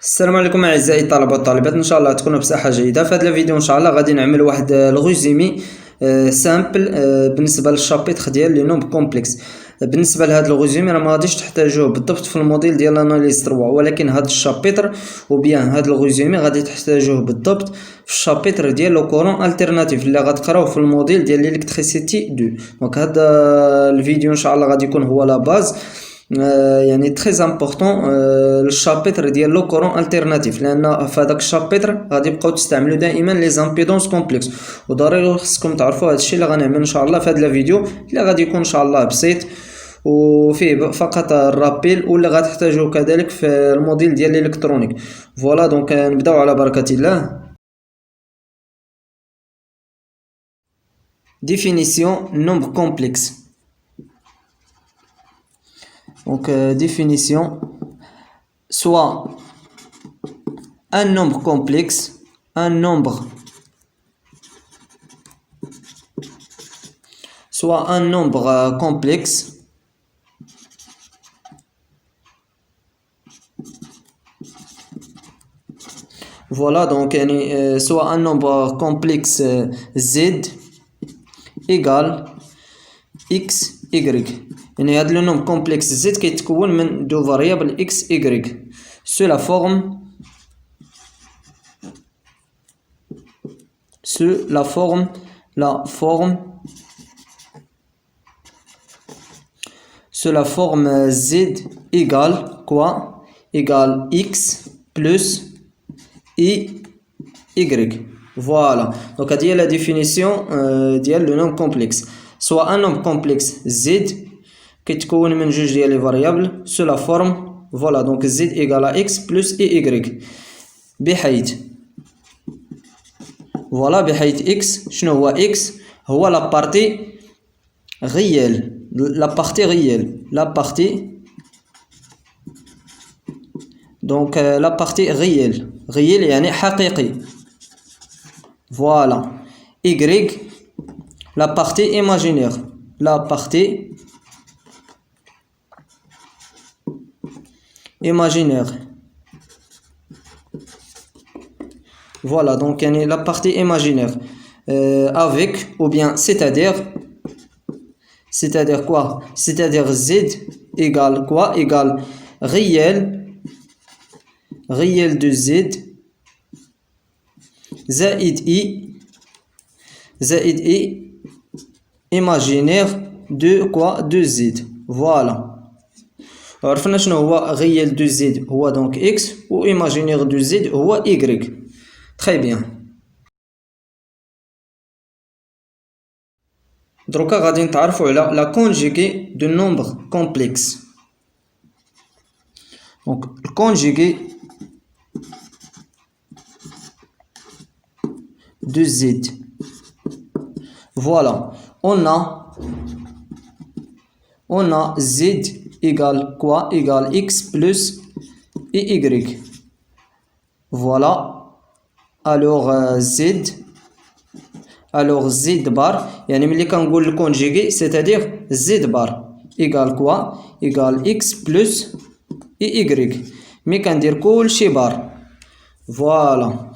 السلام عليكم اعزائي الطلبه والطالبات، ان شاء الله تكونوا بصحه جيده. في هذا الفيديو ان شاء الله غادي نعمل واحد الغوزيمي سامبل بالنسبه للشابيتر ديال لي نومبر كومبلكس. بالنسبه لهذا الغوزيمي راه ما غاديش تحتاجوه بالضبط في الموديل ديال اناليز 3، ولكن هذا الشابيتر وبيان هذا الغوزيمي غادي تحتاجوه بالضبط في الشابيتر ديال لو كورون التيرناتيف اللي غتقراوه في الموديل ديال ليلكتريسيتي 2. دونك هذا الفيديو ان شاء الله غادي يكون هو لا باز يعني تري امبورطون الشابيتر ديال لو كورون التيرناتيف، لان في هذاك الشابيتر غادي تبقاو تستعملوا دائما لي زامبيدونس كومبلكس، وضروري خصكم تعرفوا هذا الشيء اللي غنعمل ان شاء الله في هذا الفيديو اللي غادي يكون ان شاء الله بسيط وفيه فقط الرابيل، واللي غتحتاجوه كذلك في الموديل ديال الالكترونيك. فوالا دونك نبداو على بركه الله. définition nombre complexe. Donc définition, soit un nombre complexe, soit un nombre complexe voilà donc soit un nombre complexe z égale x y. يعني هذا لو نومبر كومبلكس زد كيتكون من دو فاريابل اكس ايغريك سو لا فورم z égale quoi, égale x plus y. Voilà, donc هذه هي لا ديفينيسيون ديال لو نومبر كومبلكس. سواء ان نومبر كومبلكس زد كيتكون من جوج ديال لي فاريابل سو لا فورم فوالا دونك زد ايغال اكس بلس اي ايغريك، بحيث فوالا بحيث اكس شنو هو اكس؟ هو لا بارتي غيال، دونك لا بارتي غيال يعني حقيقي. فوالا y la partie imaginaire, voilà donc la partie imaginaire avec ou bien c'est-à-dire quoi, c'est-à-dire z égale quoi, égale réel de z زائد i imaginaire de quoi, de z. voilà عرفنا شنو هو réel de z هو donc x و imaginaire de z هو y. très bien. دروكا غادي نتعرفوا على la conjuguée de nombre complexe. donc le conjugué de z, voilà on a z égale quoi, égale x plus y. voilà alors z bar يعني ملي كنقول الكونجيغي c'est-à-dire z bar égale quoi, égale x plus y. مي كندير كلشي بار فوالا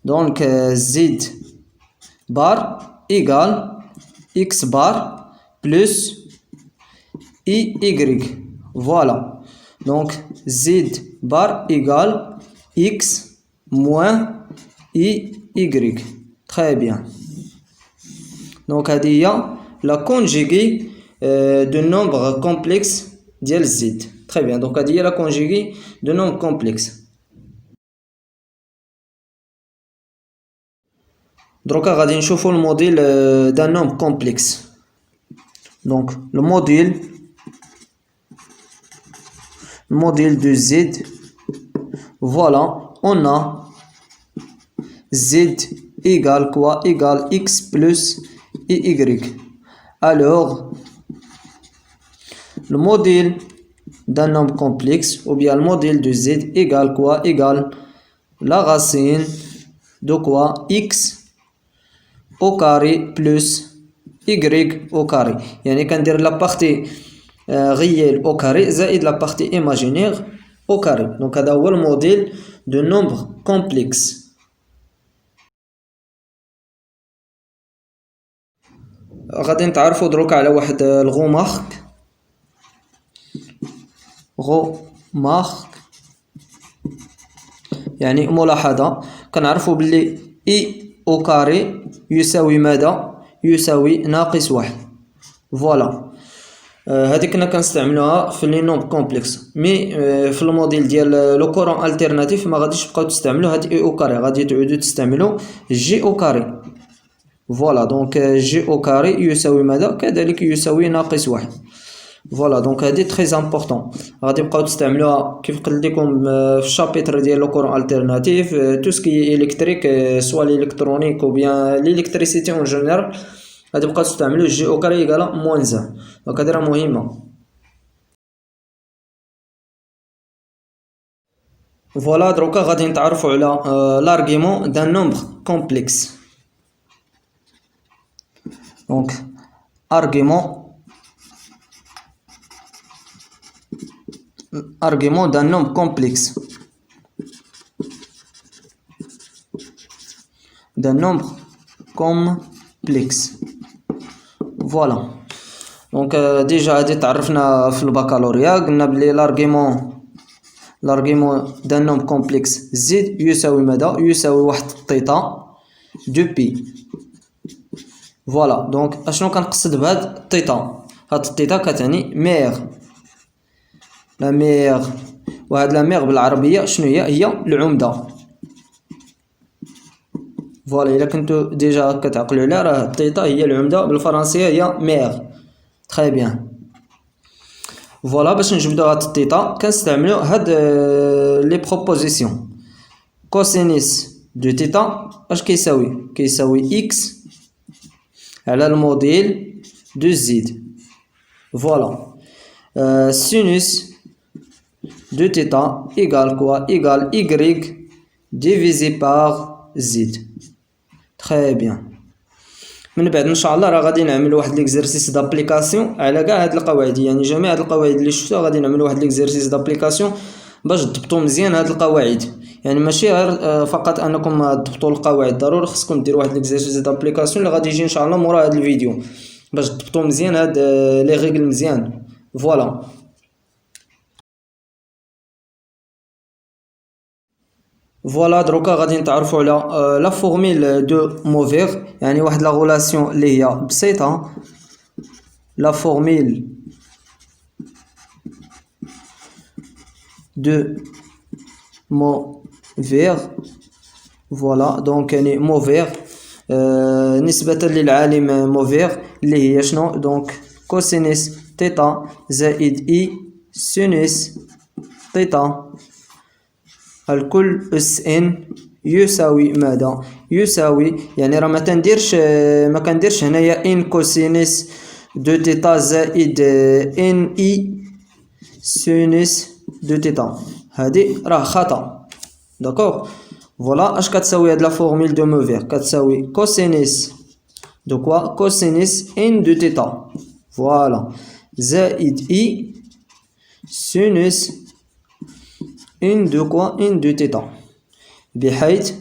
donc z bar égale x bar plus y. voilà donc z bar égale x moins y. très bien. donc هذه هي la conjuguée de nombre complexe ديال z. très bien, donc هذه هي la conjuguée de nombre complexe. دروكا غادي نشوفوا الموديل d'un nombre complexe. donc le modèle de z, voilà on a z égale quoi, égale x plus y. alors le modèle d'un nombre complexe ou bien le modèle de z égale quoi, égale la racine de quoi, x au carré plus y au carré. يعني كندير لا بارتي réelle au carré زائد لا بارتي imaginaire au carré. دونك هذا هو الموديل de nombres complexes. غادي نتعرفوا دروك على واحد الغومارك يعني ملاحظة. كنعرفوا باللي اي او كاري يساوي ماذا؟ يساوي ناقص واحد. فوالا هذه كنا كنستعملوها في لي نومبر كومبلكس، مي في الموديل ديال لو كورون التيرناتيف ما غاديش تبقاو تستعملوا هاد اي او كاري، غادي تعودوا تستعملوا جي او كاري. فوالا دونك جي او كاري يساوي ماذا؟ كذلك يساوي ناقص واحد. فوالا دونك هادي تري امبورطون، غادي تبقاو تستعملوها كيف قلت لكم في الشابيتر ديال لو كورون التيرناتيف، تو سكي الكتريك سوا الكترونيك او بيان ليلكتريسيتي اون جينيرال، غادي تبقاو تستعملوا جي او كاري ايكالا موان زان. دونك هادي راه مهمه. فوالا دروكا غادي نتعرفوا على لارغيمون دان نومبر كومبلكس. دونك argument d'un nombre complexe. Voilà. Donc déjà هادي تعرفنا في البكالوريا، قلنا بلي l'argument d'un nombre complexe z يساوي ماذا؟ يساوي واحد الثيتا دو بي. فوالا دونك اشنو كنقصد بهاد الثيتا؟ هاد الثيتا كتعني ميغ، لا ميغ، وهاد لا ميغ بالعربيه شنو هي؟ هي العمده. فوالا الا كنتو ديجا كتعقلوا عليها، راه الثيتا هي العمده، بالفرنسيه هي ميغ. تري بيان. فوالا باش نجبدو هاد الثيتا كنستعملو هاد لي بروبوزيسيون. كوسينيس دو ثيتا اش كيساوي؟ كيساوي اكس على الموديل دو زد. فوالا سينوس de θ égale quoi? Égale y divisé par z. Très bien. من بعد ان شاء الله راه غادي نعمل واحد ليكزرسيس دابليكاسيون على كاع هاد القواعد، يعني جميع هاد القواعد اللي شفتوها غادي نعمل واحد ليكزرسيس دابليكاسيون باش تضبطوا مزيان هاد القواعد. يعني ماشي غير فقط انكم تضبطوا القواعد، ضروري خصكم ديروا واحد ليكزرسيس دابليكاسيون اللي غادي يجي ان شاء الله مورا هاد الفيديو باش تضبطوا مزيان هاد لي ريغل مزيان. فوالا فوالا دروكا غادي نتعرفوا على لا فورميل دو موفير، يعني واحد لا غولاسيون اللي هي بسيطه. لا فورميل دو موفير. فوالا دونك يعني موفير نسبة للعالم موفير اللي هي شنو؟ دونك كوسينيس تيتا زائد اي سينوس تيتا الكل اس ان يساوي ماذا؟ يساوي يعني راه ما كنديرش هنايا ان كوسينيس دو تيتا زائد ان اي سينوس دو تيتا، هادي راه خطا. داكوغ. فوالا اش كتساوي هاد لا فورميل دو موفير؟ كتساوي كوسينيس دو كوا؟ كوسينيس ان دو تيتا. فوالا زائد اي سينوس ان دو كوا؟ ان دو تيتا، بحيث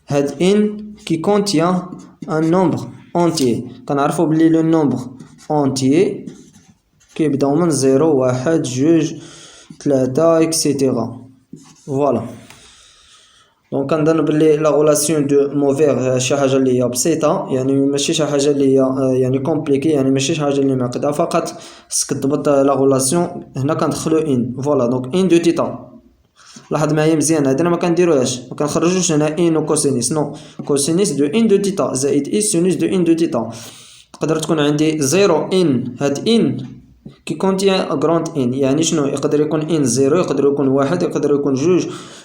هاد ان كي كونتيان ان نومبر اونتيي. كنعرفو بلي لو نومبر اونتيي كيبداو من 0 1 2 3 اكسيتيرا. فوالا دونك كنظن بلي لا غولاسيون دو موفير شي حاجه اللي هي بسيطه، يعني ماشي شي حاجه اللي هي يعني كومبليكي، يعني ماشي شي حاجه اللي معقده، فقط خصك تضبط لا غولاسيون. هنا كندخلو ان. فوالا دونك ان دو تيتا. لاحظ معايا مزيان، هادنا ما كنديروهاش، ما كنخرجوش هنا ان و كوسينيس، نو، كوسينيس دو ان دو تيتا زائد اي سينوس دو ان دو تيتا. تقدر تكون عندي 0 ان، هاد ان كي كونتيان غروند ان، يعني شنو؟ يقدر يكون ان 0، يقدر يكون 1، يقدر يكون 2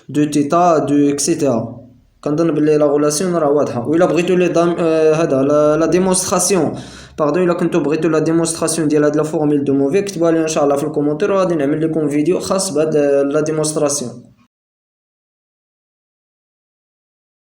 دو تيتا دو اكسيتيرا. كنظن بلي لا غولاسيون راه واضحه. وإلا بغيتو لي هذا لا ديمونستراسيون، باردون، الا كنتو بغيتو لا ديمونستراسيون ديال هاد لا فورميل دو موفي كتبوها لي ان شاء الله في الكومونتير، وغادي نعمل لكم فيديو خاص بهاد لا ديمونستراسيون.